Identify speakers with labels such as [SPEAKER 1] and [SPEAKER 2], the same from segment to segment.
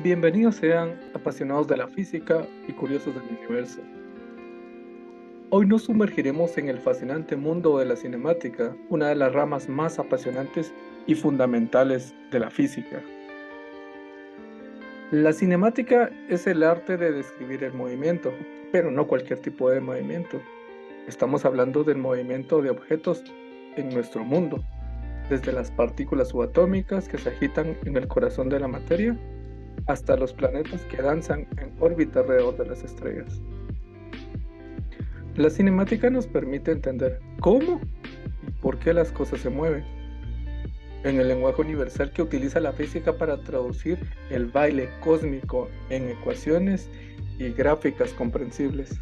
[SPEAKER 1] Bienvenidos sean apasionados de la física y curiosos del universo. Hoy nos sumergiremos en el fascinante mundo de la cinemática, una de las ramas más apasionantes y fundamentales de la física. La cinemática es el arte de describir el movimiento, pero no cualquier tipo de movimiento. Estamos hablando del movimiento de objetos en nuestro mundo, desde las partículas subatómicas que se agitan en el corazón de la materia, hasta los planetas que danzan en órbita alrededor de las estrellas. La cinemática nos permite entender cómo y por qué las cosas se mueven, en el lenguaje universal que utiliza la física para traducir el baile cósmico en ecuaciones y gráficas comprensibles.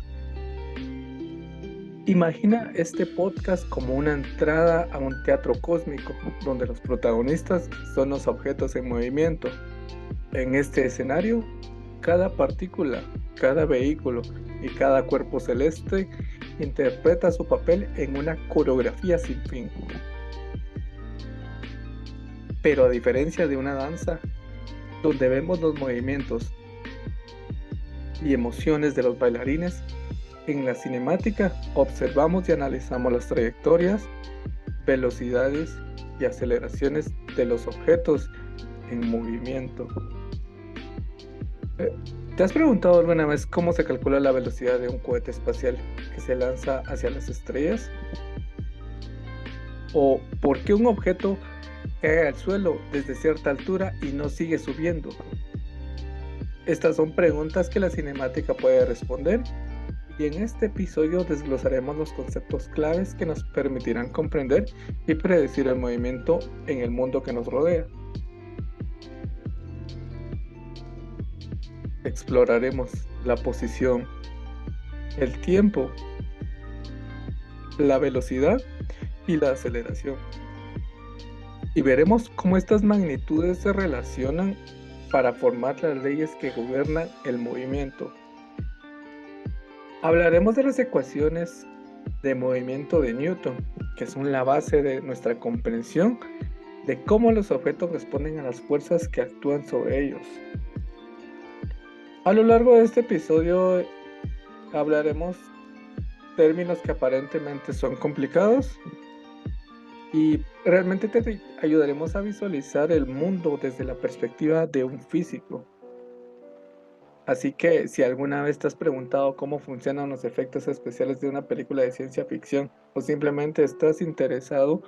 [SPEAKER 1] Imagina este podcast como una entrada a un teatro cósmico, donde los protagonistas son los objetos en movimiento. En este escenario, cada partícula, cada vehículo y cada cuerpo celeste interpreta su papel en una coreografía sin fin. Pero a diferencia de una danza, donde vemos los movimientos y emociones de los bailarines, en la cinemática observamos y analizamos las trayectorias, velocidades y aceleraciones de los objetos en movimiento. ¿Te has preguntado alguna vez cómo se calcula la velocidad de un cohete espacial que se lanza hacia las estrellas? ¿O por qué un objeto cae al suelo desde cierta altura y no sigue subiendo? Estas son preguntas que la cinemática puede responder, y en este episodio desglosaremos los conceptos claves que nos permitirán comprender y predecir el movimiento en el mundo que nos rodea. Exploraremos la posición, el tiempo, la velocidad y la aceleración. Y veremos cómo estas magnitudes se relacionan para formar las leyes que gobiernan el movimiento. Hablaremos de las ecuaciones de movimiento de Newton, que son la base de nuestra comprensión de cómo los objetos responden a las fuerzas que actúan sobre ellos. A lo largo de este episodio hablaremos términos que aparentemente son complicados y realmente te ayudaremos a visualizar el mundo desde la perspectiva de un físico. Así que si alguna vez te has preguntado cómo funcionan los efectos especiales de una película de ciencia ficción, o simplemente estás interesado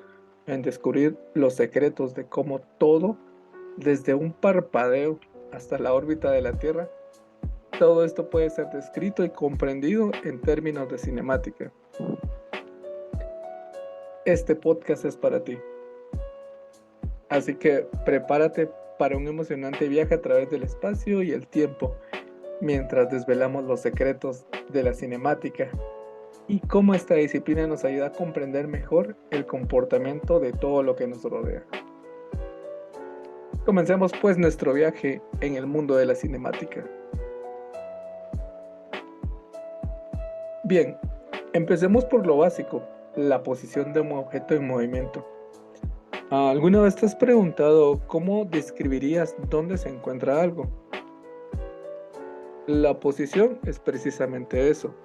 [SPEAKER 1] en descubrir los secretos de cómo todo, desde un parpadeo hasta la órbita de la Tierra, todo esto puede ser descrito y comprendido en términos de cinemática. Este podcast es para ti. Así que prepárate para un emocionante viaje a través del espacio y el tiempo, mientras desvelamos los secretos de la cinemática y cómo esta disciplina nos ayuda a comprender mejor el comportamiento de todo lo que nos rodea. Comencemos pues nuestro viaje en el mundo de la cinemática. Bien, empecemos por lo básico, la posición de un objeto en movimiento. ¿Alguna vez te has preguntado cómo describirías dónde se encuentra algo? La posición es precisamente eso,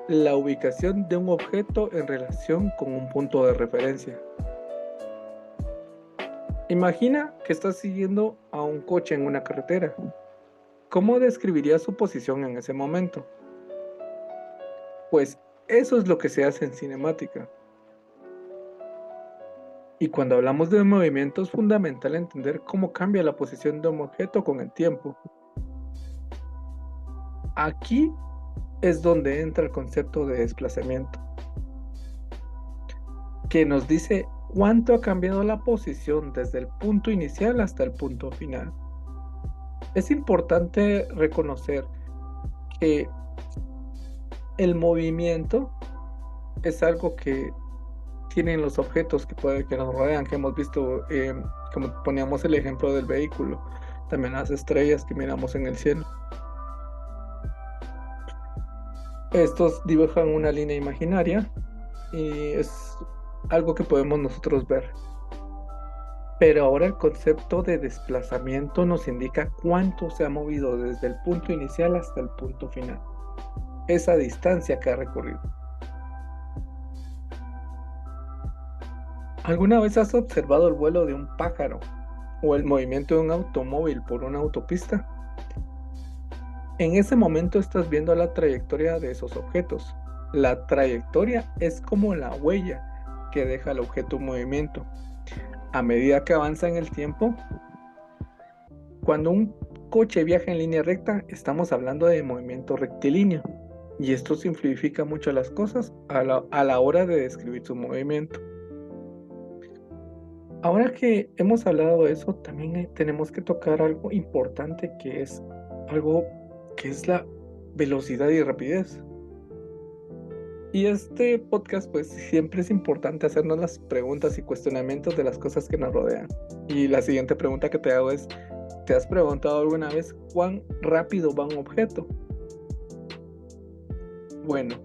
[SPEAKER 1] la ubicación de un objeto en relación con un punto de referencia. Imagina que estás siguiendo a un coche en una carretera. ¿Cómo describirías su posición en ese momento? Pues eso es lo que se hace en cinemática. Y cuando hablamos de movimiento es fundamental entender cómo cambia la posición de un objeto con el tiempo. Aquí es donde entra el concepto de desplazamiento, que nos dice cuánto ha cambiado la posición desde el punto inicial hasta el punto final. Es importante reconocer que el movimiento es algo que tienen los objetos que nos rodean, que hemos visto, como poníamos el ejemplo del vehículo, también las estrellas que miramos en el cielo. Estos dibujan una línea imaginaria y es algo que podemos nosotros ver. Pero ahora el concepto de desplazamiento nos indica cuánto se ha movido desde el punto inicial hasta el punto final, esa distancia que ha recorrido. ¿Alguna vez has observado el vuelo de un pájaro o el movimiento de un automóvil por una autopista? En ese momento estás viendo la trayectoria de esos objetos. La trayectoria es como la huella que deja el objeto en movimiento. A medida que avanza en el tiempo, cuando un coche viaja en línea recta, estamos hablando de movimiento rectilíneo. Y esto simplifica mucho las cosas a la hora de describir su movimiento. Ahora que hemos hablado de eso, también tenemos que tocar algo importante que es la velocidad y rapidez. Y este podcast, pues siempre es importante hacernos las preguntas y cuestionamientos de las cosas que nos rodean. Y la siguiente pregunta que te hago es, ¿te has preguntado alguna vez cuán rápido va un objeto? Bueno,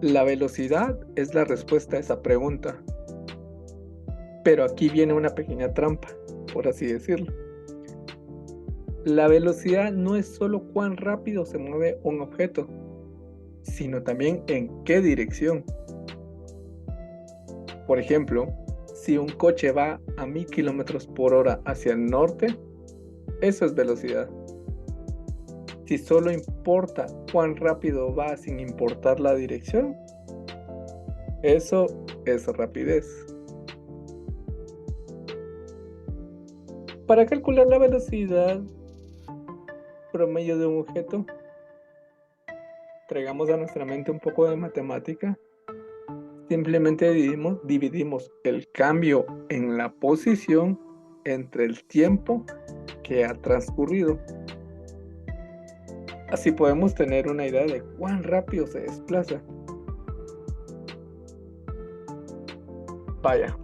[SPEAKER 1] la velocidad es la respuesta a esa pregunta. Pero aquí viene una pequeña trampa, por así decirlo. La velocidad no es solo cuán rápido se mueve un objeto, sino también en qué dirección. Por ejemplo, si un coche va a 1000 kilómetros por hora hacia el norte, eso es velocidad. Si solo importa cuán rápido va sin importar la dirección, eso es rapidez. Para calcular la velocidad promedio de un objeto, traigamos a nuestra mente un poco de matemática. Simplemente dividimos el cambio en la posición entre el tiempo que ha transcurrido. Así podemos tener una idea de cuán rápido se desplaza. Vaya,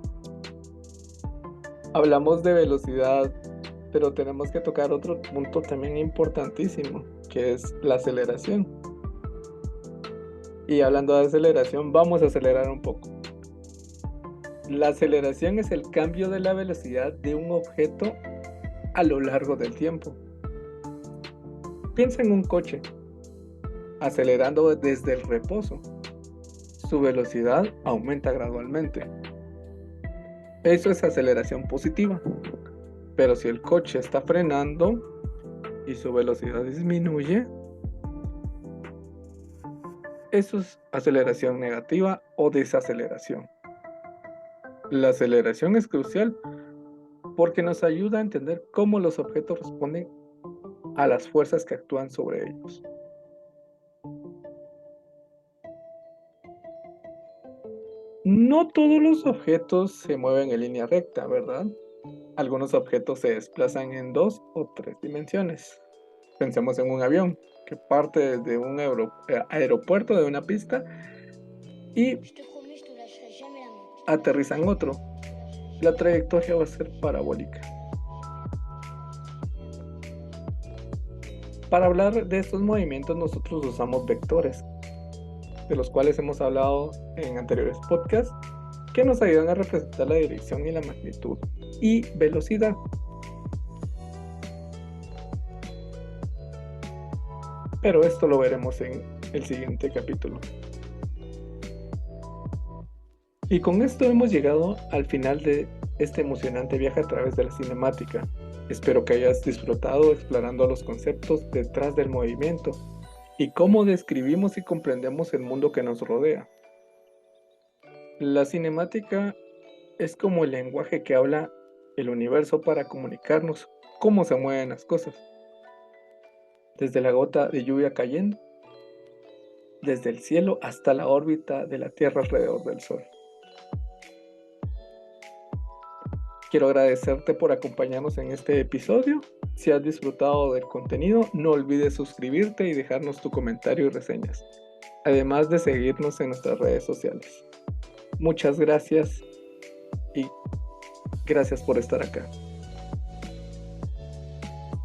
[SPEAKER 1] hablamos de velocidad, pero tenemos que tocar otro punto también importantísimo, que es la aceleración. Y hablando de aceleración, vamos a acelerar un poco. La aceleración es el cambio de la velocidad de un objeto a lo largo del tiempo. Piensa en un coche, acelerando desde el reposo. Su velocidad aumenta gradualmente. Eso es aceleración positiva. Pero si el coche está frenando y su velocidad disminuye, eso es aceleración negativa o desaceleración. La aceleración es crucial porque nos ayuda a entender cómo los objetos responden a las fuerzas que actúan sobre ellos. No todos los objetos se mueven en línea recta, ¿verdad? Algunos objetos se desplazan en 2 o 3 dimensiones. Pensemos en un avión que parte desde un aeropuerto de una pista y aterriza en otro. La trayectoria va a ser parabólica. Para hablar de estos movimientos nosotros usamos vectores, de los cuales hemos hablado en anteriores podcasts, que nos ayudan a representar la dirección y la magnitud y velocidad. Pero esto lo veremos en el siguiente capítulo. Y con esto hemos llegado al final de este emocionante viaje a través de la cinemática. Espero que hayas disfrutado explorando los conceptos detrás del movimiento y cómo describimos y comprendemos el mundo que nos rodea. La cinemática es como el lenguaje que habla el universo para comunicarnos cómo se mueven las cosas. Desde la gota de lluvia cayendo, desde el cielo hasta la órbita de la Tierra alrededor del Sol. Quiero agradecerte por acompañarnos en este episodio. Si has disfrutado del contenido, no olvides suscribirte y dejarnos tu comentario y reseñas, además de seguirnos en nuestras redes sociales. Muchas gracias y gracias por estar acá.